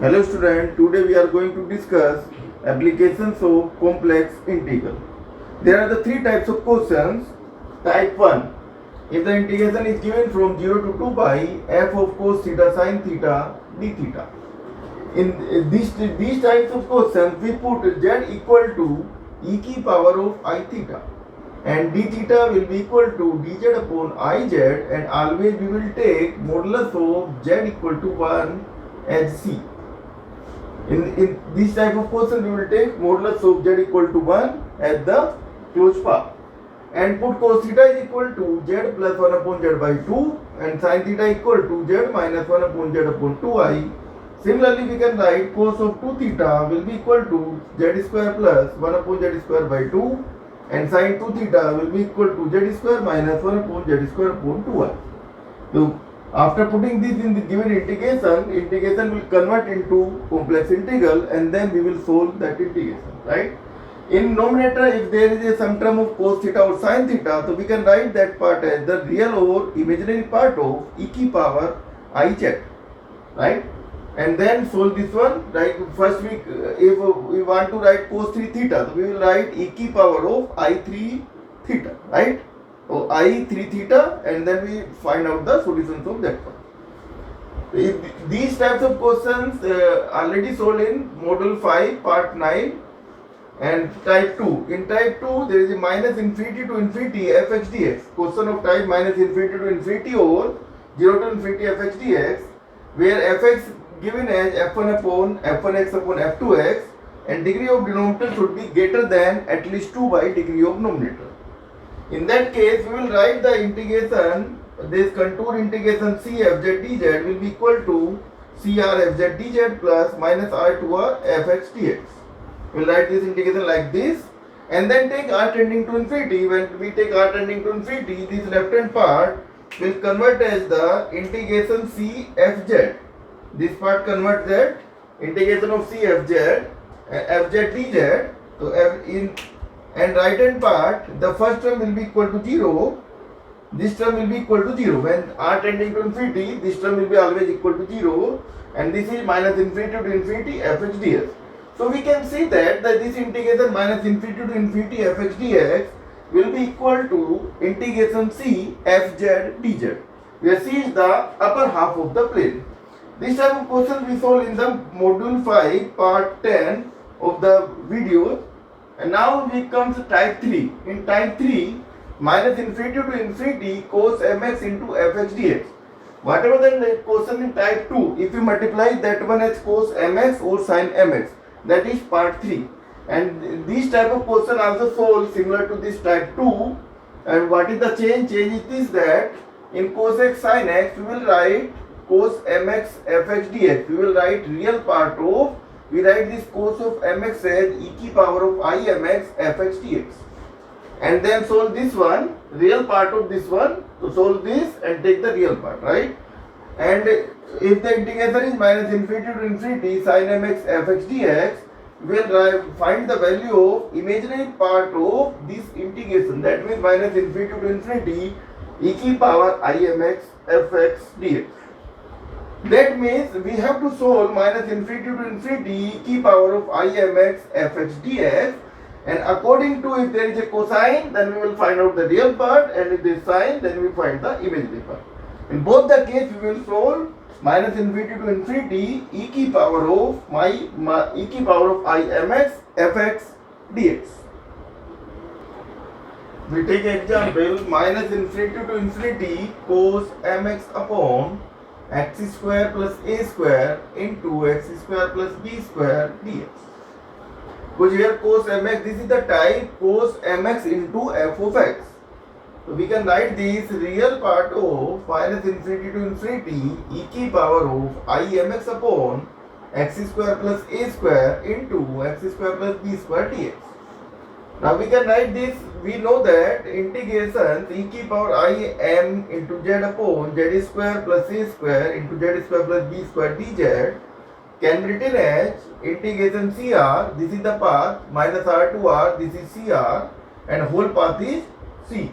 Hello student, today we are going to discuss applications of complex integral. There are the three types of questions. Type 1. If the integration is given from 0 to 2 pi f of cos theta sin theta d theta. In these types of questions we put z equal to e की power of I theta and d theta will be equal to dz upon iz and always we will take modulus of z equal to 1 as c. In this type of question, we will take modulus of z equal to 1 as the closed path and put cos theta is equal to z plus 1 upon z by 2 and sin theta equal to z minus 1 upon z upon 2i. Similarly, we can write cos of 2 theta will be equal to z square plus 1 upon z square by 2 and sin 2 theta will be equal to z square minus 1 upon z square upon 2i. So, after putting this in the given integration will convert into complex integral and then we will solve that integration, right? In numerator, if there is a some term of cos theta or sin theta, so we can write that part as the real or imaginary part of e की power I z, right? And then solve this one, right? First if we want to write cos 3 theta, so we will write e की power of I 3 theta, right? So I 3 theta and then we find out the solutions of that one. These types of questions already solved in module 5 part 9 and type 2. In type 2 there is a minus infinity to infinity fx dx. Question of type minus infinity to infinity or 0 to infinity fx dx where fx given as f1 upon f1x upon f2x and degree of denominator should be greater than at least 2 by degree of numerator. In that case, we will write the integration, this contour integration c fz dz will be equal to cr fz dz plus minus r to r fx dx. We will write this integration like this and then take r tending to infinity. When we take r tending to infinity, this left hand part will convert as the integration c fz. This part converts that integration of c fz dz. So and right hand part, the first term will be equal to 0, this term will be equal to 0. When r tending to infinity, this term will be always equal to 0 and this is minus infinity to infinity fx dx. So we can see that this integration minus infinity to infinity fx dx will be equal to integration c fz dz, where c is the upper half of the plane. This type of question we solve in the module 5 part 10 of the video. And now we come to type 3. In type 3, minus infinity to infinity cos mx into fx dx. Whatever the question in type 2, if you multiply that one as cos mx or sin mx, that is part 3. And this type of question also solved similar to this type 2. And what is the change? Change is this, that in cos x sin x, we will write cos mx fx dx. We will write real part of, we write this cos of mx as e की power of I mx fx dx and then solve this one, real part of this one, to solve this and take the real part, right? And if the integration is minus infinity to infinity sin mx fx dx, we will find the value of imaginary part of this integration, that means minus infinity to infinity e की power I mx fx dx. That means we have to solve minus infinity to infinity e की power of I mx fx dx, and according to if there is a cosine, then we will find out the real part, and if there is sine, then we find the imaginary part. In both the case, we will solve minus infinity to infinity e की power of e की power of I mx fx dx. We take example minus infinity to infinity cos mx upon x square plus a square into x square plus b square dx. Because here cos mx, this is the type cos mx into f of x. So we can write this real part of minus infinity to infinity e की power of I mx upon x square plus a square into x square plus b square dx. Now we can write this, we know that integration e की power I m into z upon z square plus a square into z square plus b square dz can be written as integration cr, this is the path, minus r to r, this is cr and whole path is c.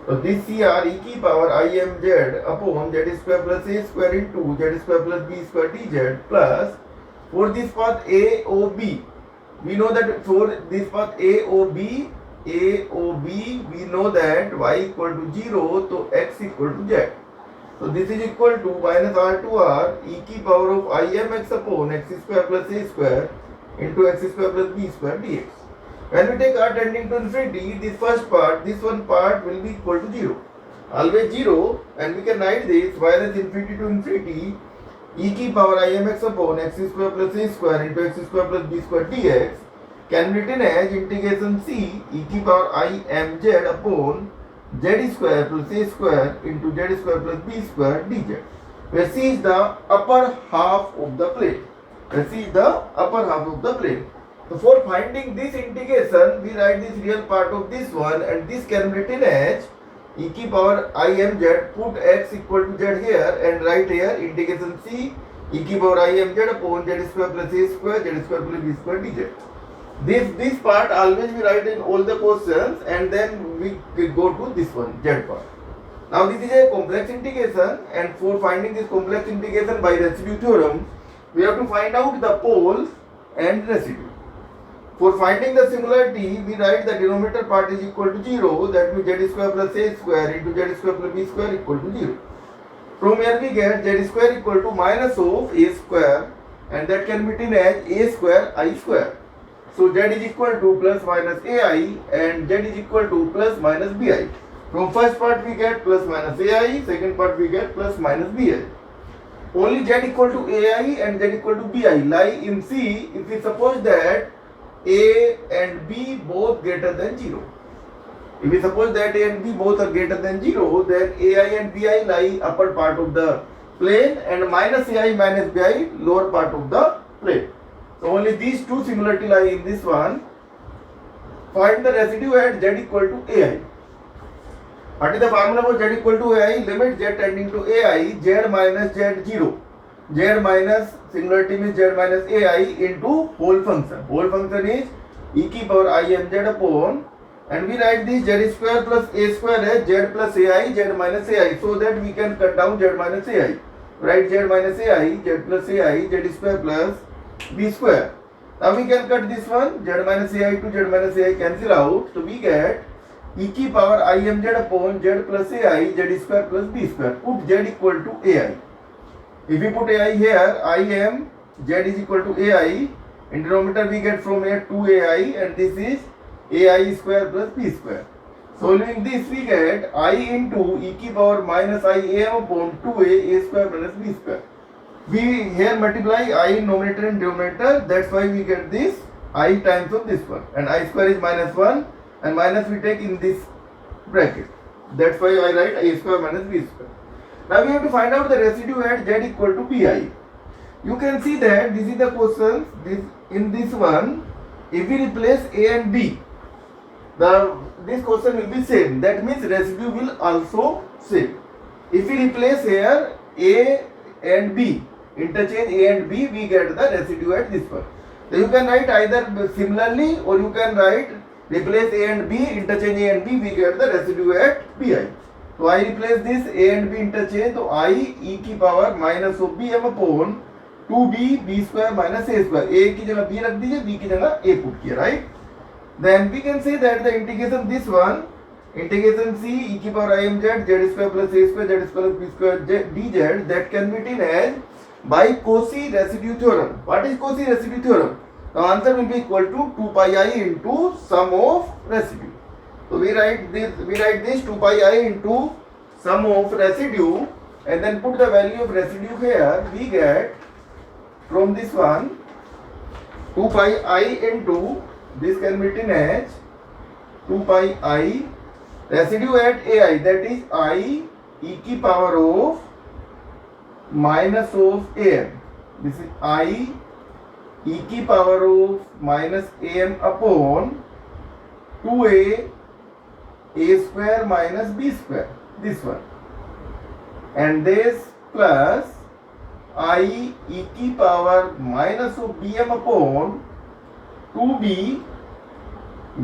So this cr e की power I m z upon z square plus a square into z square plus b square dz plus For this path AOB, we know that for this path AOB, we know that y equal to 0, so x equal to z. So this is equal to minus r to r e की power of I m x upon x square plus a square into x square plus b square dx. When we take r tending to infinity, this first part, this one part will be equal to 0. Always 0, and we can write this minus infinity to infinity e की power I m x upon x square plus a square into x square plus b square dx can be written as integration c e की power I m z upon z square plus a square into z square plus b square dz, where c is the upper half of the plane. Where c is the upper half of the plane. So for finding this integration, we write this real part of this one, and this can be written as e की power I m z, put x equal to z here and write here integration c e की power I m z upon z square plus a square z square plus b square dz. This part always we write in all the questions, and then we go to this one z part. Now this is a complex integration, and for finding this complex integration by residue theorem, we have to find out the poles and residue. For finding the similarity, we write the denominator part is equal to 0, that means z square plus a square into z square plus b square equal to 0. From here we get z square equal to minus of a square, and that can be written as a square I square. So z is equal to plus minus ai, and z is equal to plus minus bi. From first part we get plus minus ai, second part we get plus minus bi. Only z equal to ai and z equal to bi lie in C if we suppose that a and b both greater than 0. If we suppose that a and b both are greater than 0, then ai and bi lie upper part of the plane and minus ai minus bi lower part of the plane. So only these two similarity lie in this one. Find the residue at z equal to ai. What is the formula for z equal to ai? Limit z tending to ai, z minus z0. Z minus singularity means z minus ai into whole function. Whole function is e की power I m z upon, and we write this z square plus a square as z plus ai, z minus ai, so that we can cut down z minus ai. Write z minus ai, z plus ai, z square plus b square. Now we can cut this one, z minus ai to z minus ai cancel out, so we get e की power I m z upon z plus ai, z square plus b square. Put z equal to ai. If we put ai here, I am z is equal to ai. In denominator we get from here 2ai, and this is ai square plus b square. Solving this we get I into e की power minus I am upon 2a square minus b square. We here multiply I in numerator and denominator, that's why we get this I times of this one, and I square is minus 1, and minus we take in this bracket. That's why I write I square minus b square. Now we have to find out the residue at z equal to pi. You can see that this is the question. In this one, if we replace a and b, this question will be same. That means residue will also same. If we replace here a and b, interchange a and b, we get the residue at this one. So you can write either similarly, or you can write replace a and b, interchange a and b, we get the residue at pi. So I replace this a and b interchange, so I e की power minus of b m upon 2b b square minus a square. A की जगह b रख दीजिए, b की जगह a put किया, right? Then we can say that the integration this one, integration c e की power I m z, z square plus a square, z square plus b square dz, that can be written as by Cauchy residue theorem. What is Cauchy residue theorem? The answer will be equal to 2 pi I into sum of residue. So we write this 2 pi I into sum of residue, and then put the value of residue here. We get from this one 2 pi I into, this can be written as 2 pi I residue at ai, that is I e की power of minus of am. This is I e की power of minus am upon 2a square minus b square, this one, and this plus I e की power minus of bm upon 2b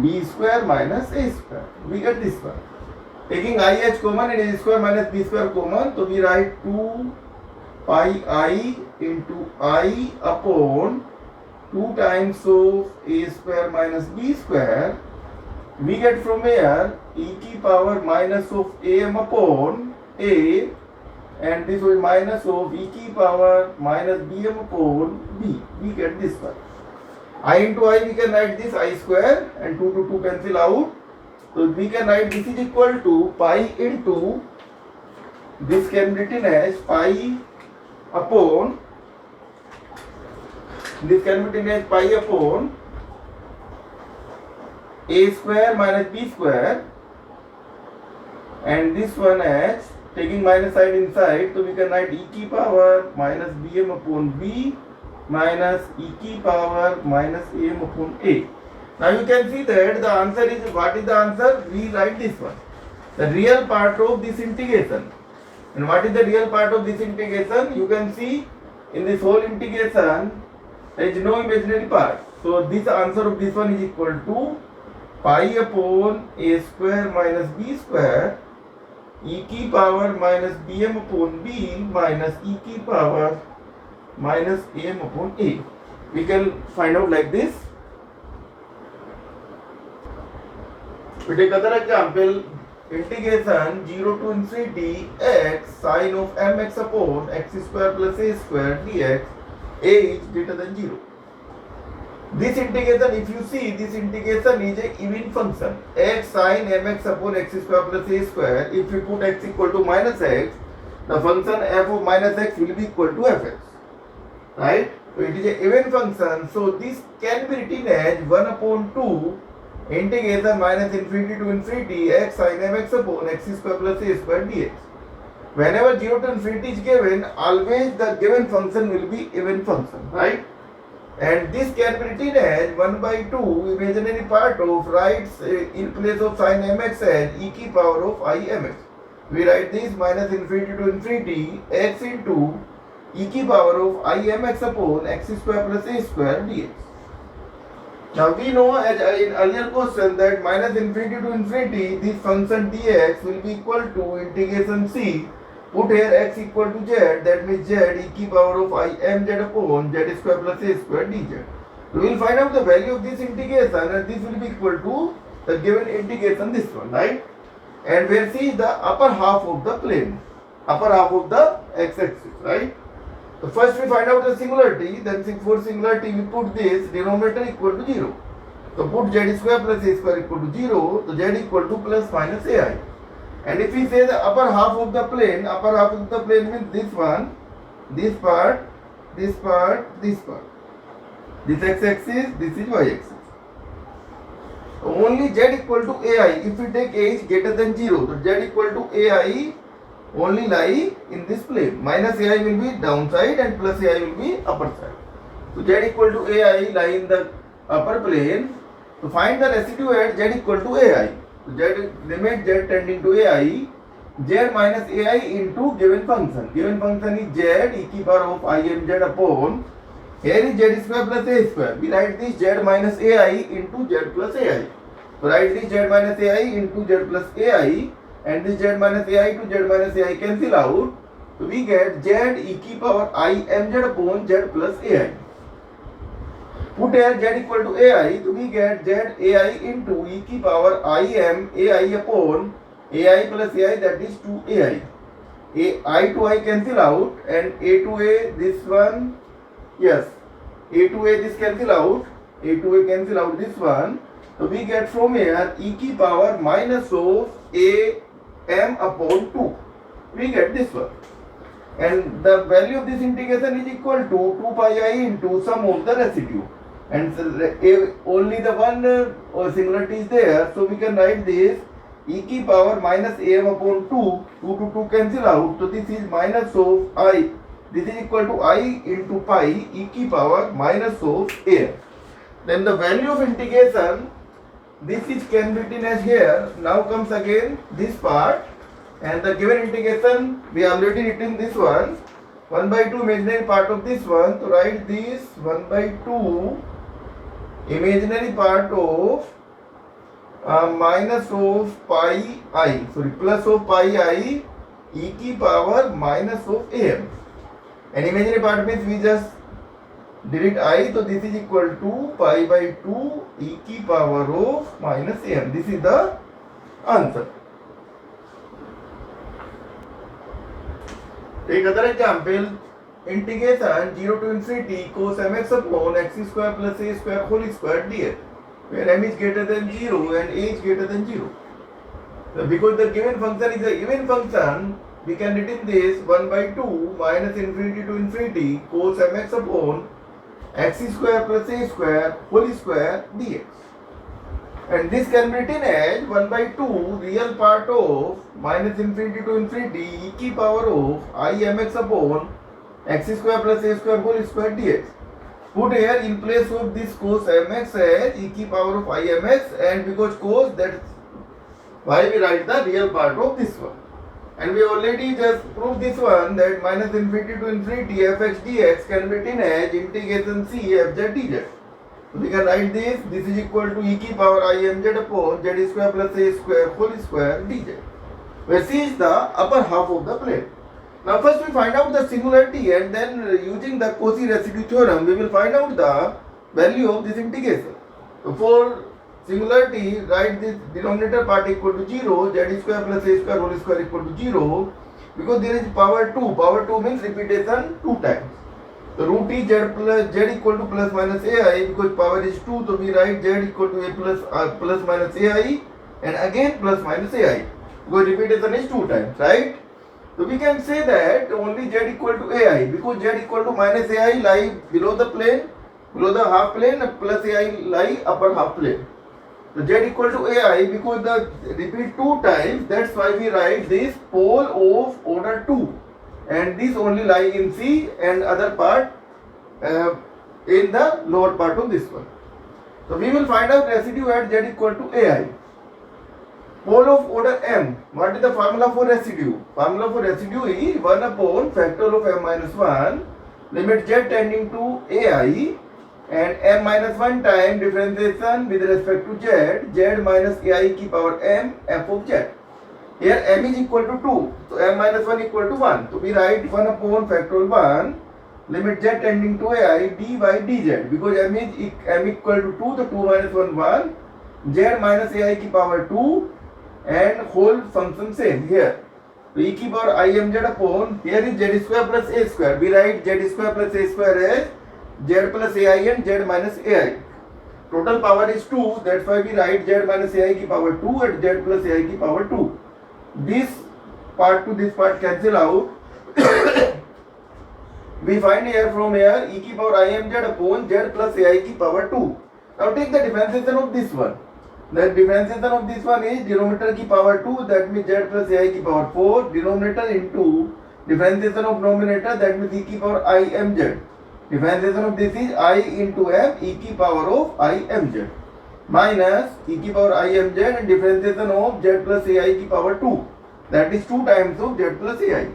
b square minus a square. We get this one. Taking I h common and a square minus b square common, so we write 2 pi I into I upon 2 times of a square minus b square. We get from here e की power minus of am upon a, and this will minus of e की power minus bm upon b. We get this one. I into I, we can write this I square, and 2 to 2 cancel out. So we can write this is equal to pi into, this can be written as pi upon, this can be written as pi upon a square minus b square, and this one as taking minus side inside, so we can write e की power minus bm upon b minus e की power minus am upon a. Now you can see that the answer is, what is the answer? We write this one, the real part of this integration. And what is the real part of this integration? You can see in this whole integration there is no imaginary part. So this answer of this one is equal to pi upon a square minus b square e की power minus bm upon b minus e की power minus am upon a. We can find out like this. We take other example, integration 0 to infinity x sine of mx upon x square plus a square dx, a is greater than 0. This integration, if you see, this integration is a even function, x sine mx upon x square plus a square. If we put x equal to minus x, the function f of minus x will be equal to fx, right? So it is a even function, so this can be written as 1 upon 2 integration minus infinity to infinity x sine mx upon x square plus a square dx. Whenever 0 to infinity is given, always the given function will be even function, right? And this can be written as 1 by 2 imaginary part of, writes in place of sine mx as e की power of I mx. We write this minus infinity to infinity x into e की power of I mx upon x square plus a square dx. Now we know, as in earlier question, that minus infinity to infinity, this function dx will be equal to integration c. Put here x equal to z, that means z e की power of I mz upon z square plus a square dz. We will find out the value of this integration, and this will be equal to the given integration, this one, right? And where c is the upper half of the plane, upper half of the x-axis, right? So first we find out the singularity, then for singularity we put this denominator equal to 0. So put z square plus a square equal to 0, so z equal to plus minus ai. And if we say the upper half of the plane, upper half of the plane means this one, this part, this part, this part. This x-axis, this is y-axis. Only z equal to ai. If we take a is greater than 0, so z equal to ai only lie in this plane. Minus ai will be downside and plus ai will be upper side. So z equal to ai lie in the upper plane. To find the residue at z equal to ai. So z, limit z tending to ai, z minus ai into given function. Given function is z e की power of I mz upon, here is z square plus a square. We write this z minus ai into z plus ai. So write this z minus ai into z plus ai, and this z minus ai to z minus ai cancel out. So we get z e की power I mz upon z plus ai. Put here z equal to ai, so we get z ai into e की power I m ai upon ai plus ai, that is 2ai. I to I cancel out, and a to a, this one, yes, a to a this cancel out, a to a cancel out this one. So we get from here e की power minus of a m upon 2. We get this one. And the value of this integration is equal to 2 pi I into sum of the residue. And only the one singularity is there, so we can write this e की power minus am upon 2, 2 to 2 cancel out, so this is minus of I, this is equal to I into pi e की power minus of am. Then the value of integration, this is can be written as here. Now comes again this part, and the given integration we already written this one, 1 by 2 imaginary part of this one, to write this 1 by 2 imaginary part of minus of pi I, sorry, plus of pi I e की power minus of am. and imaginary part means we just delete I, so this is equal to pi by 2 e की power of minus m. This is the answer. Take other example. Integration 0 to infinity cos mx upon x square plus a square whole square dx, where m is greater than 0 and a is greater than 0. So because the given function is a even function, we can write this 1 by 2 minus infinity to infinity cos mx upon x square plus a square whole square dx. And this can be written as 1 by 2 real part of minus infinity to infinity e की power of I mx upon x square plus a square whole square dx. Put here in place of this cos mx as e की power of I mx, and because cos, that's why we write the real part of this one. And we already just proved this one, that minus infinity to infinity fx dx can be written as integration c fz dz. So we can write this. This is equal to e की power I mz upon z square plus a square whole square dz, where c is the upper half of the plane. Now first we find out the singularity, and then using the Cauchy residue theorem we will find out the value of this integration. So for singularity, write this denominator part equal to 0, z square plus a square whole square equal to 0, because there is power 2. Power 2 means repetition 2 times. So root is z equal to plus minus ai, because power is 2, so we write z equal to a plus minus ai, and again plus minus ai, because repetition is 2 times, right? So we can say that only z equal to ai, because z equal to minus ai lie below the plane, below the half plane, plus ai lie upper half plane. So z equal to ai, because the repeat 2 times, that's why we write this pole of order 2, and this only lie in C and other part in the lower part of this one. So we will find out residue at z equal to ai. Pole of order m. What is the formula for residue? Formula for residue is 1 upon factorial of m minus 1, limit z tending to ai, and m minus 1 time differentiation with respect to z minus ai की power m f of z. Here m is equal to 2, so m minus 1 equal to 1. So we write 1 upon factorial 1, limit z tending to ai d by dz, because m equal to 2, so 2 minus 1 1, z minus ai की power 2, and whole function same here. So e की power I mz upon, here is z square plus a square. We write z square plus a square as z plus ai and z minus ai. Total power is 2, that's why we write z minus ai की power 2 and z plus ai की power 2. This part to this part cancel out. We find here from here e की power I mz upon z plus ai की power 2. Now take the differentiation of this one. The differentiation of this one is denominator की power 2, that means z plus ai की power 4, denominator into differentiation of numerator, that means e की power I mz. Differentiation of this is I into m e की power of I mz, minus e की power I mz and differentiation of z plus ai की power 2, that is 2 times of z plus ai.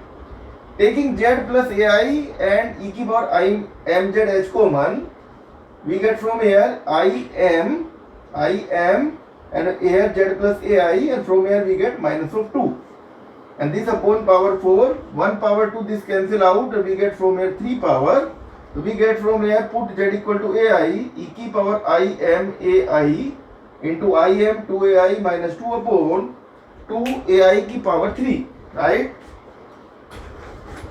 Taking z plus ai and e की power I mz as common, we get from here I m and here z plus ai, and from here we get minus of 2, and this upon power 4, 1 power 2, this cancel out, we get from here 3 power. So we get from here, put z equal to ai, e की power I m ai into I m 2 ai minus 2 upon 2 ai की power 3, right?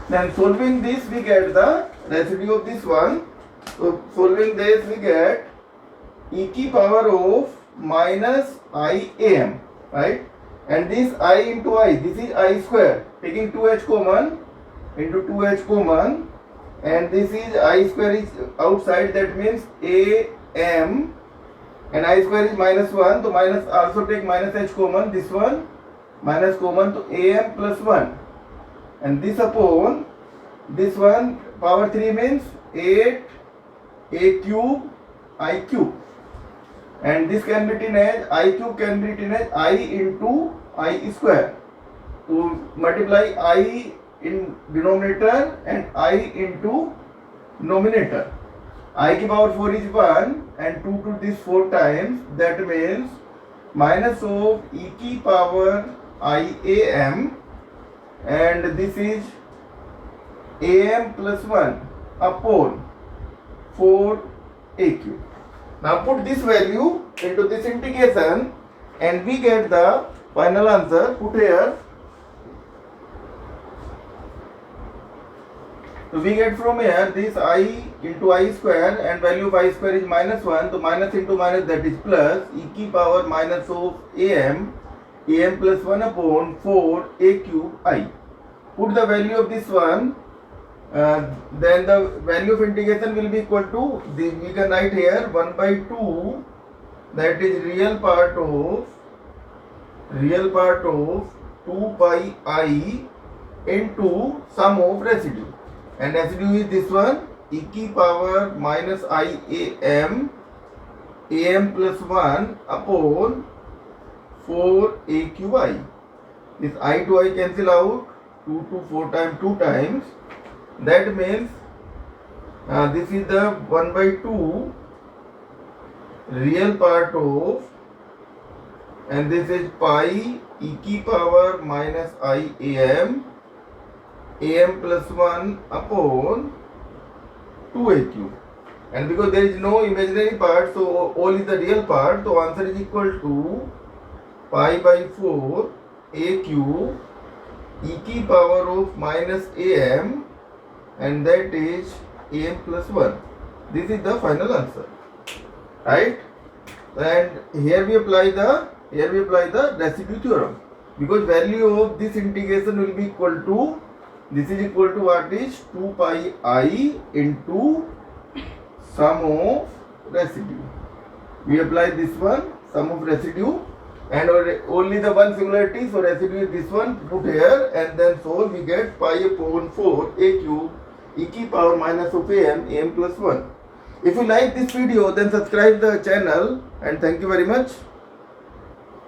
Then solving this we get the residue of this one. So solving this we get e की power of minus I am, right? And this I into I, this is I square, taking 2h common into 2h common, and this is I square is outside, that means a m, and I square is minus 1, so minus, also take minus h common, this one minus common, to am plus 1, and this upon this one power 3 means 8 a cube I cube, and this can be written as I cube can be written as I into I square, to multiply I in denominator and I into numerator. I की power 4 is 1 and 2 to this 4 times, that means minus of e की power I am, and this is am plus 1 upon 4aq. Now put this value into this integration and we get the final answer. Put here. So we get from here this I into I square and value of I square is minus 1. So minus into minus, that is plus e की power minus of am plus 1 upon 4 a cube I. Put the value of this one, then the value of integration will be equal to, we can write here 1 by 2, that is real part of 2 pi I into sum of residue, and residue is this one, e की power minus I am plus 1 upon 4 a cube I. This I to I cancel out, 2 to 4 times 2 times. That means this is the 1 by 2 real part of, and this is pi e की power minus I am plus 1 upon 2a cube. And because there is no imaginary part, so all is the real part, so answer is equal to pi by 4 a cube e की power of minus am, and that is am plus 1. This is the final answer, right? And here we apply the residue theorem, because value of this integration will be equal to, this is equal to what is 2 pi I into sum of residue. We apply this one, sum of residue, and only the one singularity, so residue is this one, put here, and then solve, we get pi upon 4 a cube e की power minus of am plus 1. If you like this video, then subscribe the channel, and thank you very much.